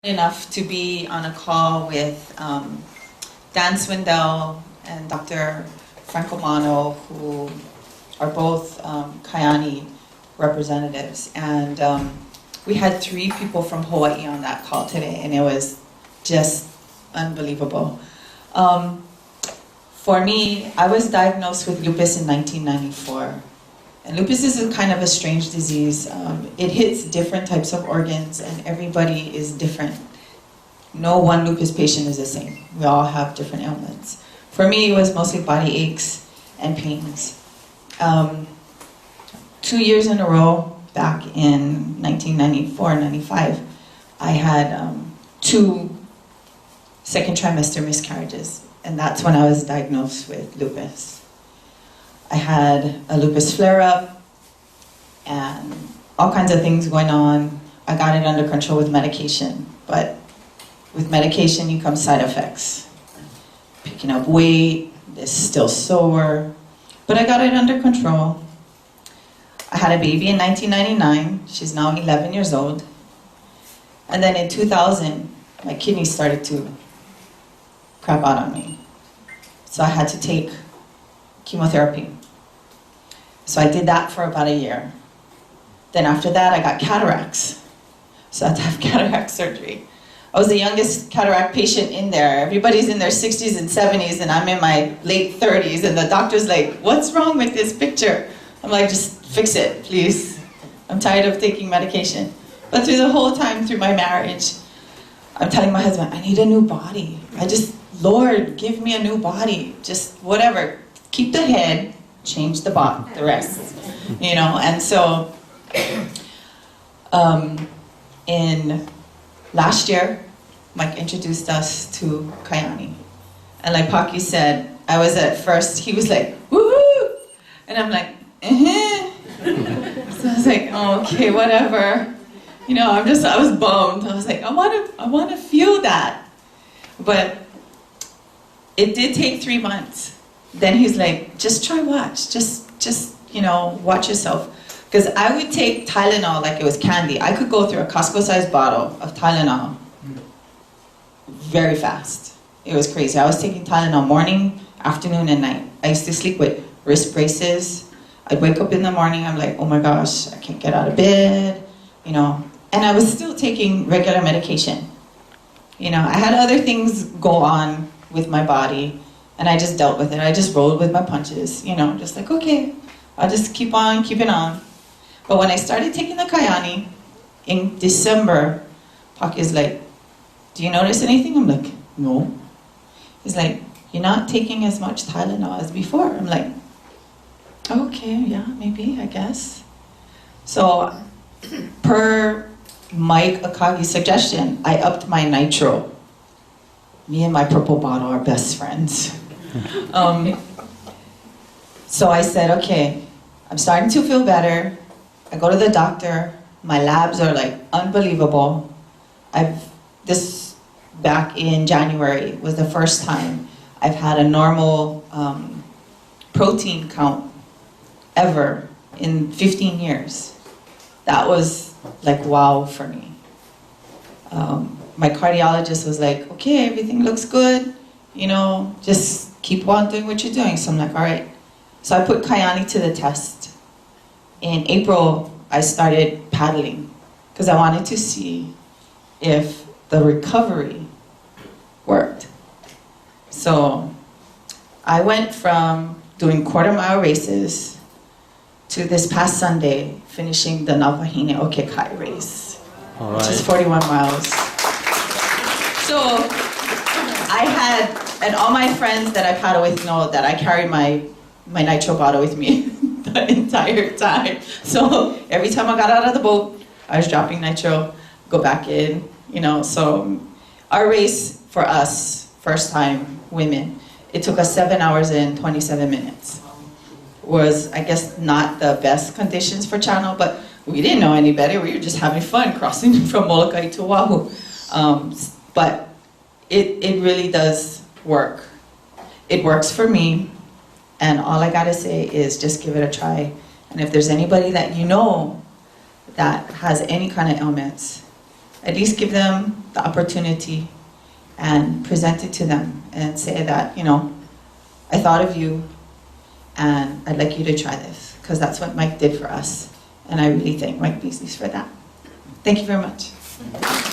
Enough to be on a call with Dan Swindell and Dr. Franco Mano, who are both Kyani representatives. And we had 3 people from Hawaii on that call today, and it was just unbelievable. For me, I was diagnosed with lupus in 1994. And lupus is a kind of a strange disease. It hits different types of organs, and everybody is different. No one lupus patient is the same. We all have different ailments. For me, it was mostly body aches and pains. 2 years in a row, back in 1994-95, I had 2 second trimester miscarriages, and that's when I was diagnosed with lupus. I had a lupus flare-up and all kinds of things going on. I got it under control with medication, but with medication you come side effects. Picking up weight, it's still sore, but I got it under control. I had a baby in 1999. She's now 11 years old. And then in 2000, my kidneys started to crap out on me. So I had to take chemotherapy. So I did that for about a year. Then after that, I got cataracts. So I had to have cataract surgery. I was the youngest cataract patient in there. Everybody's in their 60s and 70s, and I'm in my late 30s, and the doctor's like, "What's wrong with this picture?" I'm like, "Just fix it, please. I'm tired of taking medication." But through the whole time, through my marriage, I'm telling my husband, I need a new body. Lord, give me a new body. Just whatever. Keep the head, change the rest. You know, and so in last year, Mike introduced us to Kyani. And like Paki said, I was at first, he was like, "Woohoo!" And I'm like, "Eh." So I was like, "Oh, okay, whatever." You know, I was bummed. I was like, I want to feel that. But it did take 3 months. Then he's like, "Just try watch. Just you know, watch yourself." Because I would take Tylenol like it was candy. I could go through a Costco-sized bottle of Tylenol very fast. It was crazy. I was taking Tylenol morning, afternoon, and night. I used to sleep with wrist braces. I'd wake up in the morning, I'm like, "Oh my gosh, I can't get out of bed," you know. And I was still taking regular medication. You know, I had other things go on with my body, and I just dealt with it. I just rolled with my punches, you know, just like, okay, I'll just keep on keeping on. But when I started taking the Kyani in December, Paki's like, "Do you notice anything?" I'm like, "No." He's like, "You're not taking as much Tylenol as before." I'm like, "Okay, yeah, maybe, I guess." So, per Mike Akagi's suggestion, I upped my nitro. Me and my purple bottle are best friends. So I said, okay, I'm starting to feel better. I go to the doctor. My labs are like unbelievable. This back in January was the first time I've had a normal protein count ever in 15 years. That was like wow for me. My cardiologist was like, "Okay, everything looks good, you know, just keep on doing what you're doing." So I'm like, all right. So I put Kyani to the test. In April, I started paddling because I wanted to see if the recovery worked. So I went from doing quarter-mile races to this past Sunday finishing the Navahine Okekai race, which is 41 miles. So I had, and all my friends that I paddle with know that I carry my nitro bottle with me the entire time. So every time I got out of the boat, I was dropping nitro, go back in, you know. So our race for us, first time women, it took us 7 hours and 27 minutes. Was, I guess, not the best conditions for Channel, but we didn't know any better. We were just having fun crossing from Molokai to Oahu. But it really does work. It works for me, and all I gotta say is just give it a try. And if there's anybody that you know that has any kind of ailments, at least give them the opportunity and present it to them and say that, you know, I thought of you and I'd like you to try this, because that's what Mike did for us. And I really thank Mike Beasley for that. Thank you very much.